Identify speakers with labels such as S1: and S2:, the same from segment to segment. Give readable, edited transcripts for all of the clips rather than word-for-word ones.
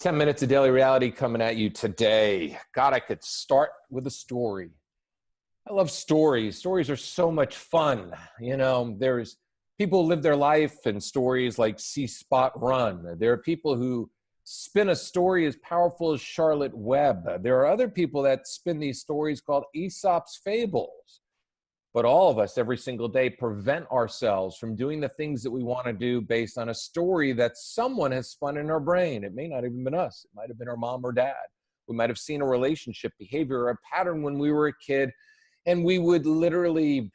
S1: 10 minutes of daily reality coming at you today. God, I could start with a story. I love stories. Stories are so much fun. There's people who live their life in stories like See Spot Run. There are people who spin a story as powerful as Charlotte Webb. There are other people that spin these stories called Aesop's Fables. But all of us every single day prevent ourselves from doing the things that we want to do based on a story that someone has spun in our brain. It may not even been us. It might have been our mom or dad. We might have seen a relationship behavior or a pattern when we were a kid, and we would literally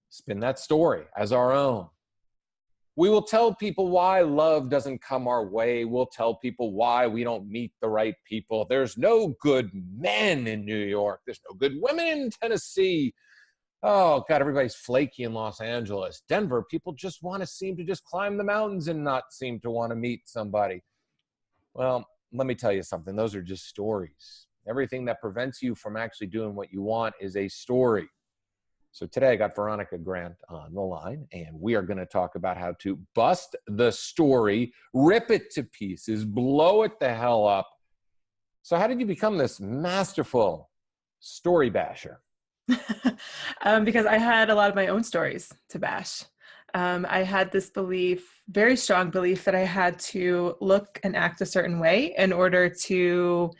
S1: spin that story as our own. We will tell people why love doesn't come our way. We'll tell people why we don't meet the right people. There's no good men in New York. There's no good women in Tennessee. Oh, God, everybody's flaky in Los Angeles. Denver, people just want to seem to just climb the mountains and not seem to want to meet somebody. Well, let me tell you something. Those are just stories. Everything that prevents you from actually doing what you want is a story. So today I got Veronica Grant on the line, and we are going to talk about how to bust the story, rip it to pieces, blow it the hell up. So how did you become this masterful story basher?
S2: Because I had a lot of my own stories to bash. I had this belief, very strong belief, that I had to look and act a certain way in order to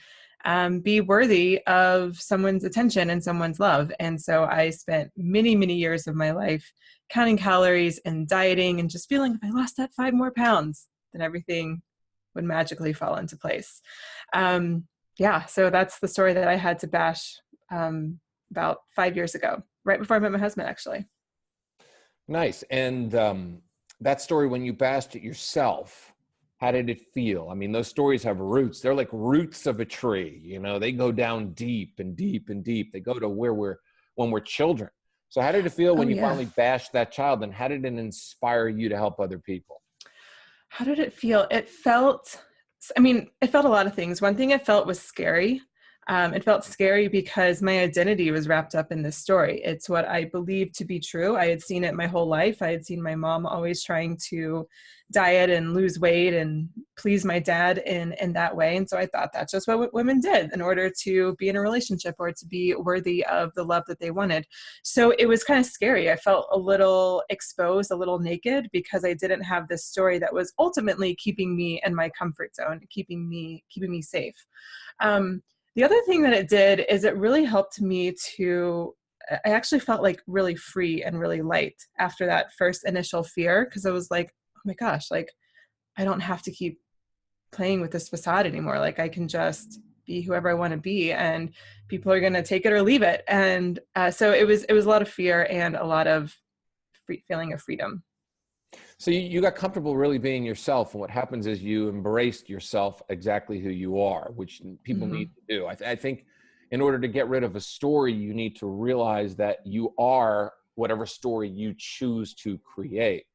S2: be worthy of someone's attention and someone's love. And so I spent many, many years of my life counting calories and dieting and just feeling if I lost that 5 more pounds, then everything would magically fall into place. So that's the story that I had to bash about 5 years ago, right before I met my husband, actually.
S1: Nice. And that story, when you bashed it yourself, how did it feel? I mean, those stories have roots. They're like roots of a tree. They go down deep and deep and deep. They go to when we're children. So how did it feel when you finally bashed that child, and how did it inspire you to help other people?
S2: How did it feel? It felt a lot of things. One thing it felt was scary. It felt scary because my identity was wrapped up in this story. It's what I believed to be true. I had seen it my whole life. I had seen my mom always trying to diet and lose weight and please my dad in that way. And so I thought that's just what women did in order to be in a relationship or to be worthy of the love that they wanted. So it was kind of scary. I felt a little exposed, a little naked, because I didn't have this story that was ultimately keeping me in my comfort zone, keeping me safe. The other thing that it did is it really helped me I actually felt like really free and really light after that first initial fear, because I was like, oh my gosh, like I don't have to keep playing with this facade anymore. Like I can just be whoever I want to be, and people are going to take it or leave it. And so it was a lot of fear and a lot of feeling of freedom.
S1: So you got comfortable really being yourself, and what happens is you embraced yourself exactly who you are, which people need to do. I think in order to get rid of a story, you need to realize that you are whatever story you choose to create.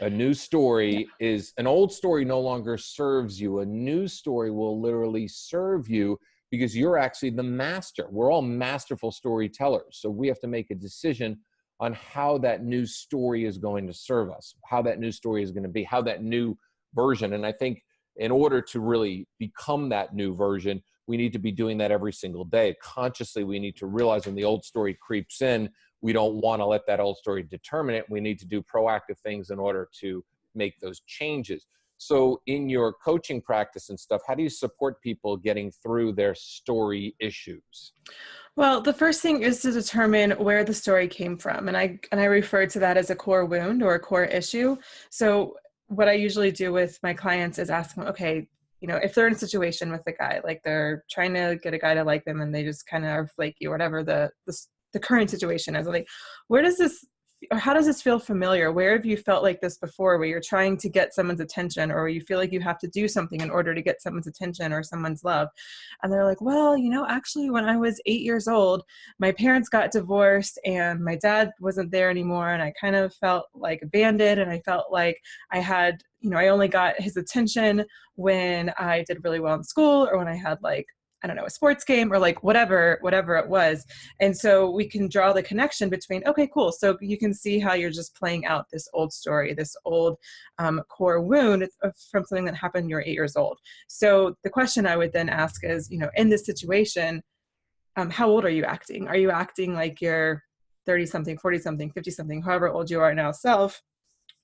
S1: A new story is an old story no longer serves you. A new story will literally serve you because you're actually the master. We're all masterful storytellers. So we have to make a decision on how that new story is going to serve us, how that new story is going to be, how that new version. And I think in order to really become that new version, we need to be doing that every single day. Consciously, we need to realize when the old story creeps in, we don't want to let that old story determine it. We need to do proactive things in order to make those changes. So in your coaching practice and stuff, how do you support people getting through their story issues?
S2: Well, the first thing is to determine where the story came from. And I refer to that as a core wound or a core issue. So what I usually do with my clients is ask them, okay, if they're in a situation with a guy, like they're trying to get a guy to like them and they just kind of are flaky or whatever the current situation is, like, how does this feel familiar? Where have you felt like this before, where you're trying to get someone's attention, or you feel like you have to do something in order to get someone's attention or someone's love? And they're like, well, actually when I was 8 years old, my parents got divorced and my dad wasn't there anymore. And I kind of felt like abandoned. And I felt like I had, I only got his attention when I did really well in school, or when I had like I don't know, a sports game or like whatever it was. And so we can draw the connection between, okay, cool. So you can see how you're just playing out this old story, this old core wound from something that happened when you were 8 years old. So the question I would then ask is, in this situation, how old are you acting? Are you acting like you're 30 something, 40 something, 50 something, however old you are now self?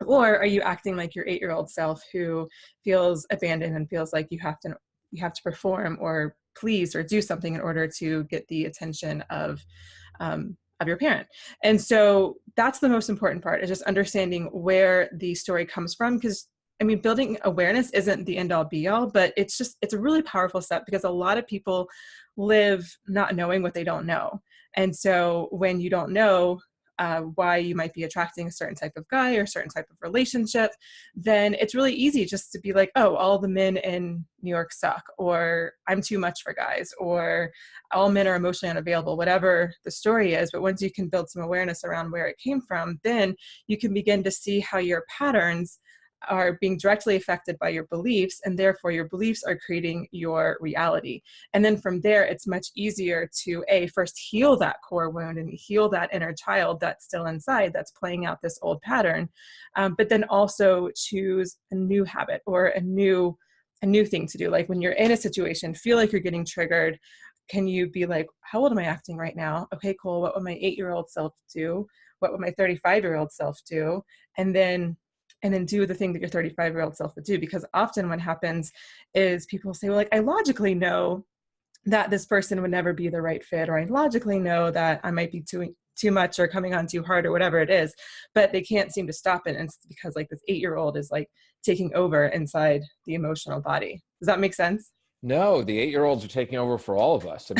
S2: Or are you acting like your 8-year-old self who feels abandoned and feels like you have to perform or please or do something in order to get the attention of your parent? And so that's the most important part, is just understanding where the story comes from. Because building awareness isn't the end all be all, but it's a really powerful step, because a lot of people live not knowing what they don't know. And so when you don't know why you might be attracting a certain type of guy or a certain type of relationship, then it's really easy just to be like, oh, all the men in New York suck, or I'm too much for guys, or all men are emotionally unavailable, whatever the story is. But once you can build some awareness around where it came from, then you can begin to see how your patterns are being directly affected by your beliefs, and therefore your beliefs are creating your reality. And then from there, it's much easier to first heal that core wound and heal that inner child that's still inside, that's playing out this old pattern, but then also choose a new habit or a new thing to do. Like when you're in a situation, feel like you're getting triggered, can you be like, how old am I acting right now? Okay, cool. What would my 8-year-old self do? What would my 35-year-old self do? And then do the thing that your 35-year-old self would do. Because often what happens is people say, well, like, I logically know that this person would never be the right fit, or I logically know that I might be too much or coming on too hard or whatever it is, but they can't seem to stop it. And it's because like this 8-year-old is like taking over inside the emotional body. Does that make sense?
S1: No, the 8-year-olds are taking over for all of us.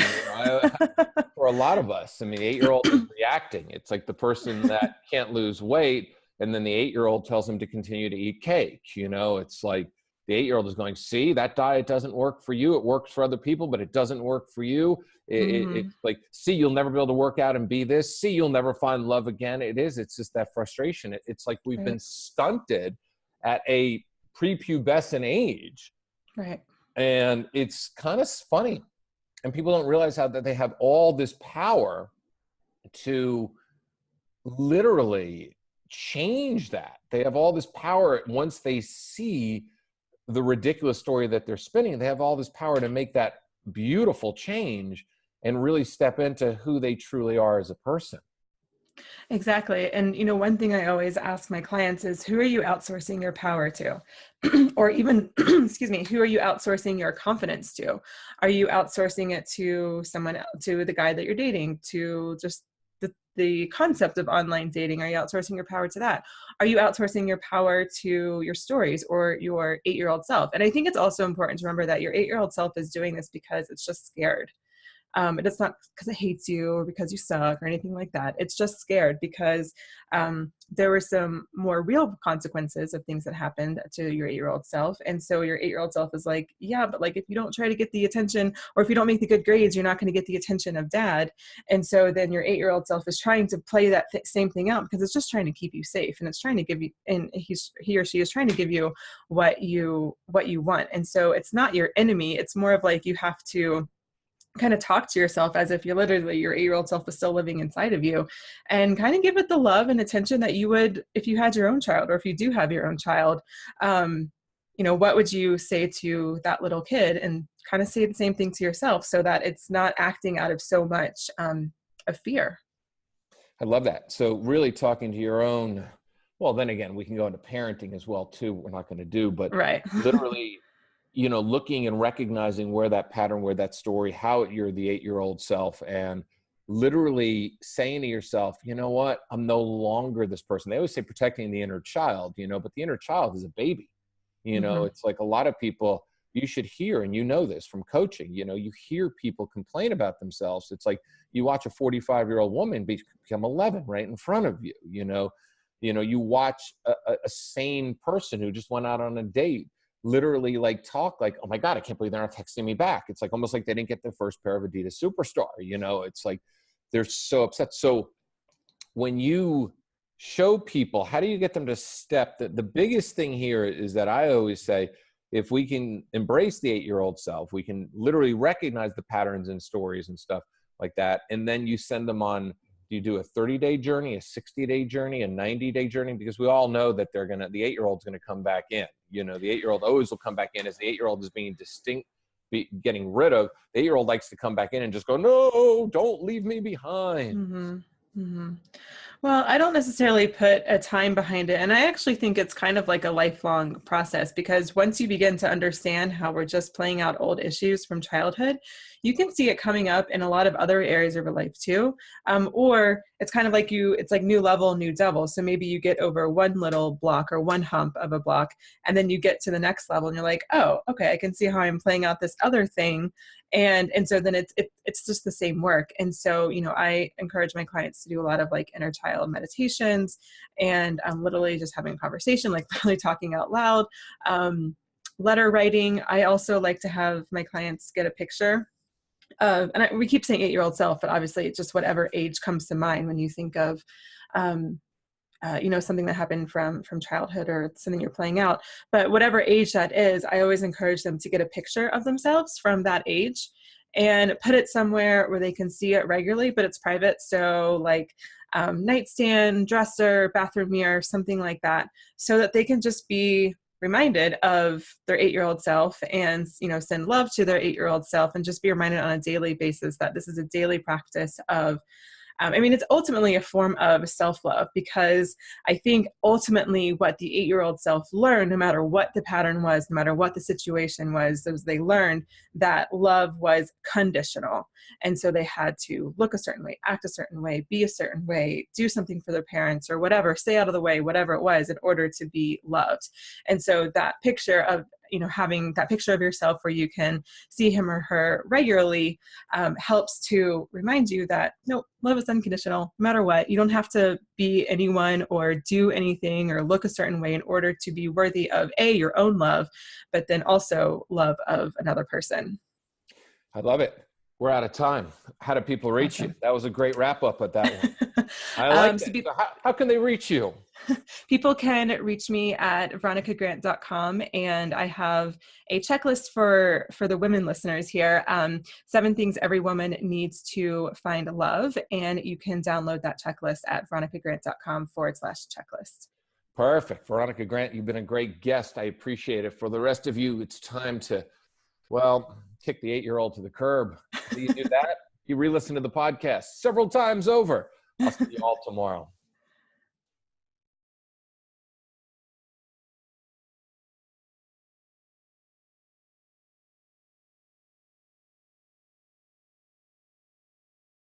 S1: For a lot of us, 8-year-old is reacting. It's like the person that can't lose weight, and then the 8-year-old tells them to continue to eat cake. It's like the 8-year-old is going, see, that diet doesn't work for you. It works for other people, but it doesn't work for you. It's like, see, you'll never be able to work out and be this. See, you'll never find love again. It's just that frustration. It's like we've been stunted at a prepubescent age.
S2: Right.
S1: And it's kind of funny. And people don't realize how that they have all this power to literally change that. They have all this power once they see the ridiculous story that they're spinning. They have all this power to make that beautiful change and really step into who they truly are as a person.
S2: Exactly. And, one thing I always ask my clients is, who are you outsourcing your power to? Or even, excuse me, who are you outsourcing your confidence to? Are you outsourcing it to someone, to the guy that you're dating, to just the concept of online dating? Are you outsourcing your power to that? Are you outsourcing your power to your stories or your 8-year-old self? And I think it's also important to remember that your 8-year-old self is doing this because it's just scared. It's not because it hates you or because you suck or anything like that. It's just scared because there were some more real consequences of things that happened to your 8-year-old self. And so your 8-year-old self is like, yeah, but like if you don't try to get the attention, or if you don't make the good grades, you're not going to get the attention of dad. And so then your 8-year-old self is trying to play that same thing out, because it's just trying to keep you safe, and it's trying to give you, and he or she is trying to give you what you want. And so it's not your enemy. It's more of like, you have to kind of talk to yourself as if you're literally, your 8-year-old self is still living inside of you, and kind of give it the love and attention that you would if you had your own child, or if you do have your own child. What would you say to that little kid, and kind of say the same thing to yourself, so that it's not acting out of so much of fear.
S1: I love that. So really talking to your own, well, then again, we can go into parenting as well too. We're not going to do, but
S2: Right.
S1: literally, looking and recognizing where that pattern, where that story, how you're the 8-year-old self, and literally saying to yourself, you know what, I'm no longer this person. They always say protecting the inner child, but the inner child is a baby. It's like a lot of people, you should hear, and this from coaching, you hear people complain about themselves. It's like you watch a 45-year-old woman become 11 right in front of you. You watch a sane person who just went out on a date literally like talk like, oh my God, I can't believe they're not texting me back. It's like almost like they didn't get their first pair of Adidas Superstar. It's like they're so upset. So when you show people, how do you get them to step? The biggest thing here is that I always say, if we can embrace the 8-year-old self, we can literally recognize the patterns and stories and stuff like that. And then you send them on, do you do a 30-day journey, a 60-day journey, a 90-day journey? Because we all know that the 8-year-old's going to come back in. You know, the 8-year-old always will come back in as the 8-year-old is being getting rid of. The 8-year-old likes to come back in and just go, no, don't leave me behind.
S2: Mm-hmm. Mm-hmm. Well, I don't necessarily put a time behind it. And I actually think it's kind of like a lifelong process, because once you begin to understand how we're just playing out old issues from childhood, you can see it coming up in a lot of other areas of your life too. Or it's kind of like it's like new level, new devil. So maybe you get over one little block or one hump of a block, and then you get to the next level and you're like, oh, okay, I can see how I'm playing out this other thing. And so then it's just the same work. And so, I encourage my clients to do a lot of like inner child meditations, and literally just having a conversation, like literally talking out loud, letter writing. I also like to have my clients get a picture of, and we keep saying 8-year-old self, but obviously it's just whatever age comes to mind when you think of, something that happened from childhood or something you're playing out. But whatever age that is, I always encourage them to get a picture of themselves from that age and put it somewhere where they can see it regularly, but it's private. So like nightstand, dresser, bathroom mirror, something like that, so that they can just be reminded of their 8-year-old self and, send love to their 8-year-old self, and just be reminded on a daily basis that this is a daily practice of, it's ultimately a form of self-love, because I think ultimately what the 8-year-old self learned, no matter what the pattern was, no matter what the situation was they learned that love was conditional. And so they had to look a certain way, act a certain way, be a certain way, do something for their parents or whatever, stay out of the way, whatever it was, in order to be loved. And so that picture of, having that picture of yourself where you can see him or her regularly helps to remind you that, no, love is unconditional, no matter what. You don't have to be anyone or do anything or look a certain way in order to be worthy of your own love, but then also love of another person.
S1: I love it. We're out of time. How do people reach
S2: Awesome.
S1: you? That was a great wrap up at that one. I like that. So how can they reach you?
S2: People can reach me at veronicagrant.com, and I have a checklist for the women listeners here. 7 things every woman needs to find love, and you can download that checklist at veronicagrant.com/checklist.
S1: Perfect. Veronica Grant, you've been a great guest. I appreciate it. For the rest of you, it's time to, kick the 8-year-old to the curb. Do you do that? You re-listen to the podcast several times over. I'll see you all tomorrow.